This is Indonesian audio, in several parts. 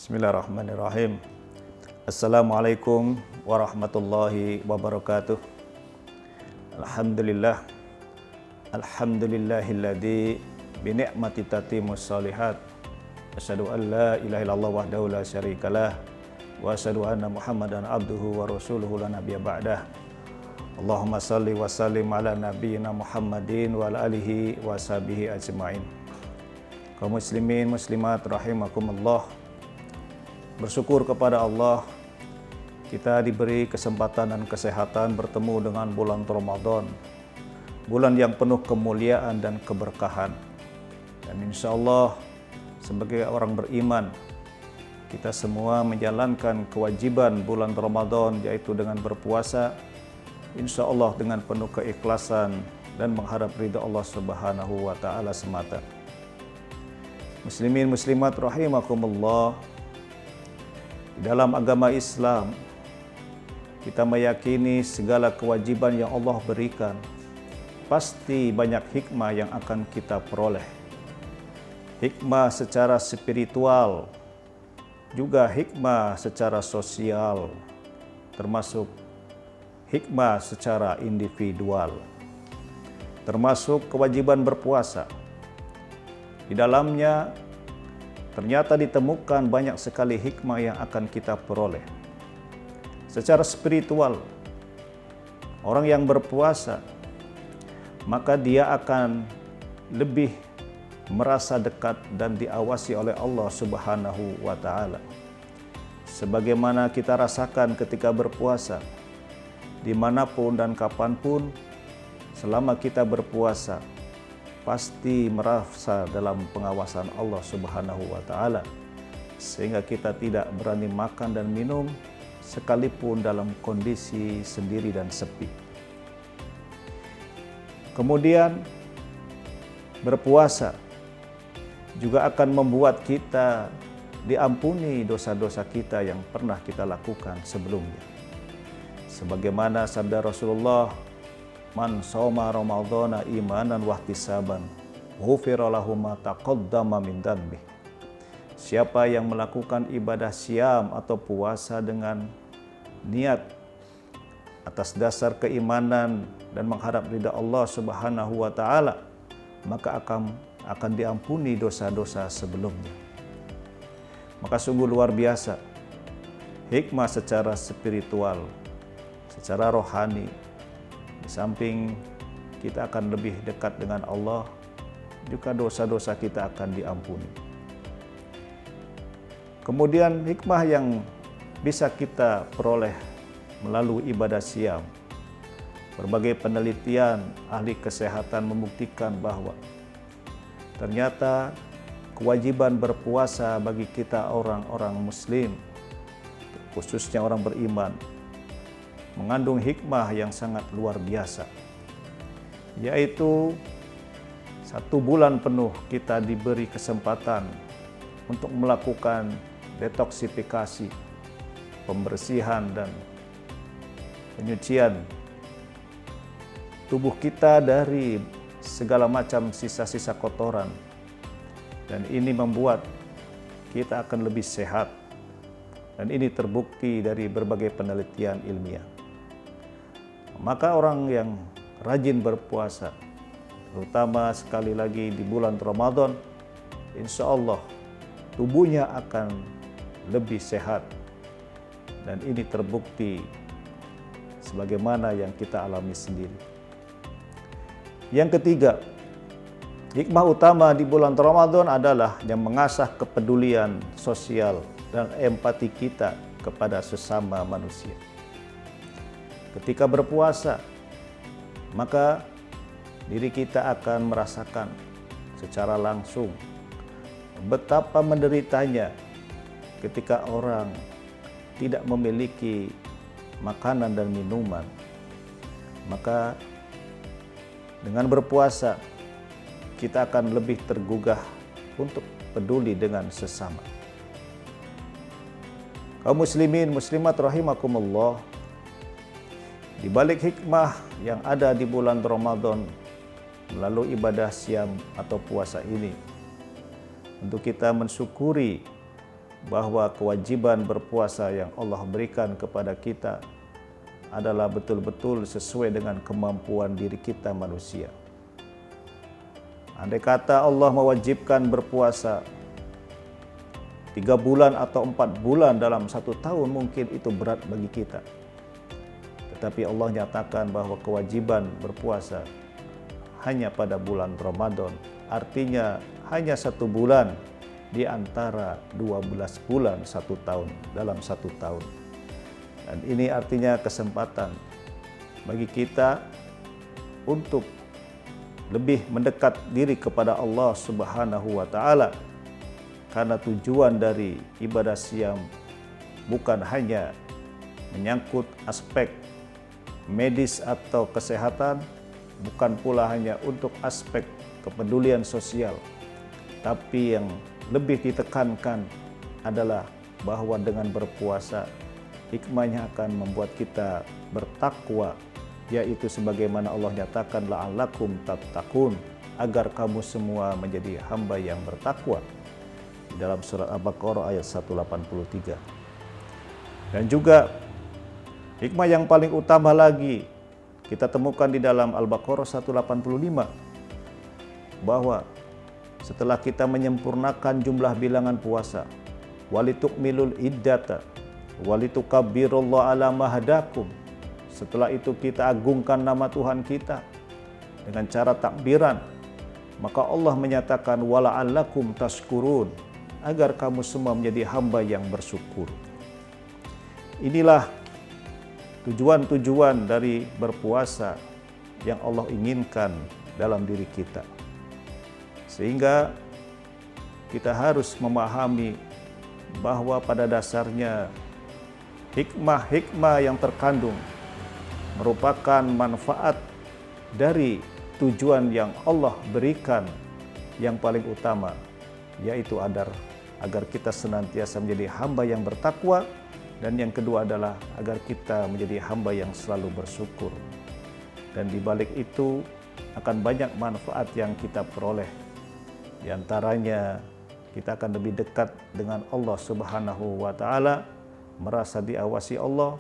Bismillahirrahmanirrahim. Assalamualaikum warahmatullahi wabarakatuh. Alhamdulillah. Alhamdulillahilladzi bi ni'mati tatimmus shalihat. Asyhadu an la ilaha illallah wahdahu la syarikalah wa asyhadu anna Muhammadan abduhu wa rasuluhu la nabiyya ba'dah. Allahumma shalli wa sallim ala nabiyyina Muhammadin wa ala alihi wa sahbihi ajmain. Kaum muslimin muslimat rahimakumullah. Bersyukur kepada Allah kita diberi kesempatan dan kesehatan bertemu dengan bulan Ramadan, bulan yang penuh kemuliaan dan keberkahan. Dan insya Allah sebagai orang beriman kita semua menjalankan kewajiban bulan Ramadan, yaitu dengan berpuasa, insya Allah dengan penuh keikhlasan dan mengharap ridha Allah Subhanahu wa Ta'ala semata. Muslimin muslimat rahimakumullah. Di dalam agama Islam, kita meyakini segala kewajiban yang Allah berikan, pasti banyak hikmah yang akan kita peroleh. Hikmah secara spiritual, juga hikmah secara sosial, termasuk hikmah secara individual, termasuk kewajiban berpuasa. Di dalamnya ternyata ditemukan banyak sekali hikmah yang akan kita peroleh. Secara spiritual, orang yang berpuasa, maka dia akan lebih merasa dekat dan diawasi oleh Allah Subhanahu wa Ta'ala. Sebagaimana kita rasakan ketika berpuasa, dimanapun dan kapanpun, selama kita berpuasa, pasti merasa dalam pengawasan Allah Subhanahu wa Ta'ala, sehingga kita tidak berani makan dan minum sekalipun dalam kondisi sendiri dan sepi. Kemudian berpuasa juga akan membuat kita diampuni dosa-dosa kita yang pernah kita lakukan sebelumnya. Sebagaimana sabda Rasulullah, man shoma ramadhana imanan wahtisaban ghufira lahu ma taqaddama min dhanbi. Siapa yang melakukan ibadah siam atau puasa dengan niat atas dasar keimanan dan mengharap ridha Allah Subhanahu wa Ta'ala, maka akan diampuni dosa-dosa sebelumnya. Maka sungguh luar biasa hikmah secara spiritual, secara rohani. Di samping kita akan lebih dekat dengan Allah, juga dosa-dosa kita akan diampuni. Kemudian hikmah yang bisa kita peroleh melalui ibadah siam. Berbagai penelitian ahli kesehatan membuktikan bahwa ternyata kewajiban berpuasa bagi kita orang-orang muslim, khususnya orang beriman, mengandung hikmah yang sangat luar biasa, yaitu 1 bulan penuh kita diberi kesempatan untuk melakukan detoksifikasi, pembersihan dan penyucian tubuh kita dari segala macam sisa-sisa kotoran, dan ini membuat kita akan lebih sehat, dan ini terbukti dari berbagai penelitian ilmiah. Maka orang yang rajin berpuasa, terutama sekali lagi di bulan Ramadan, insya Allah tubuhnya akan lebih sehat, dan ini terbukti sebagaimana yang kita alami sendiri. Yang ketiga, hikmah utama di bulan Ramadan adalah yang mengasah kepedulian sosial dan empati kita kepada sesama manusia. Ketika berpuasa, maka diri kita akan merasakan secara langsung betapa menderitanya ketika orang tidak memiliki makanan dan minuman. Maka dengan berpuasa kita akan lebih tergugah untuk peduli dengan sesama. Kaum muslimin muslimat rahimakumullah, di balik hikmah yang ada di bulan Ramadan melalui ibadah siam atau puasa ini, untuk kita mensyukuri bahwa kewajiban berpuasa yang Allah berikan kepada kita adalah betul-betul sesuai dengan kemampuan diri kita manusia. Andai kata Allah mewajibkan berpuasa 3 bulan atau 4 bulan dalam 1 tahun, mungkin itu berat bagi kita. Tetapi Allah nyatakan bahwa kewajiban berpuasa hanya pada bulan Ramadan, artinya hanya 1 bulan di antara 12 bulan 1 tahun, dalam 1 tahun. Dan ini artinya kesempatan bagi kita untuk lebih mendekat diri kepada Allah Subhanahu wa Ta'ala, karena tujuan dari ibadah siam bukan hanya menyangkut aspek medis atau kesehatan, bukan pula hanya untuk aspek kepedulian sosial, tapi yang lebih ditekankan adalah bahwa dengan berpuasa hikmahnya akan membuat kita bertakwa, yaitu sebagaimana Allah nyatakan la'allakum tattaqun, agar kamu semua menjadi hamba yang bertakwa, dalam surat Al-Baqarah ayat 183. Dan juga hikmah yang paling utama lagi kita temukan di dalam Al-Baqarah 185, bahwa setelah kita menyempurnakan jumlah bilangan puasa, walitukmilul iddata walitukabbirullaha ala ma hadakum, setelah itu kita agungkan nama Tuhan kita dengan cara takbiran, maka Allah menyatakan wala'allakum tashkurun, agar kamu semua menjadi hamba yang bersyukur. Inilah tujuan-tujuan dari berpuasa yang Allah inginkan dalam diri kita. Sehingga kita harus memahami bahwa pada dasarnya hikmah-hikmah yang terkandung merupakan manfaat dari tujuan yang Allah berikan yang paling utama, yaitu agar kita senantiasa menjadi hamba yang bertakwa, dan yang kedua adalah agar kita menjadi hamba yang selalu bersyukur. Dan di balik itu akan banyak manfaat yang kita peroleh. Di antaranya kita akan lebih dekat dengan Allah Subhanahu wa Ta'ala, merasa diawasi Allah,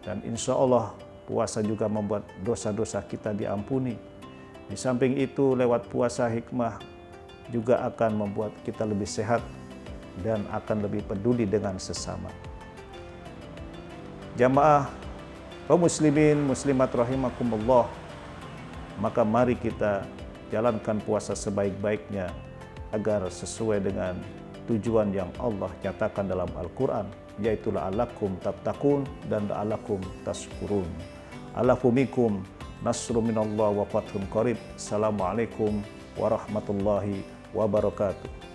dan insya Allah puasa juga membuat dosa-dosa kita diampuni. Di samping itu, lewat puasa hikmah juga akan membuat kita lebih sehat dan akan lebih peduli dengan sesama. Jamaah kaum muslimin muslimat rahimakumullah, maka mari kita jalankan puasa sebaik-baiknya agar sesuai dengan tujuan yang Allah nyatakan dalam Al-Quran, yaitu la'allakum tattaqun dan la'allakum tashkurun. Alafu minkum nasrun minallah wa fathun qarib. Assalamualaikum warahmatullahi wabarakatuh.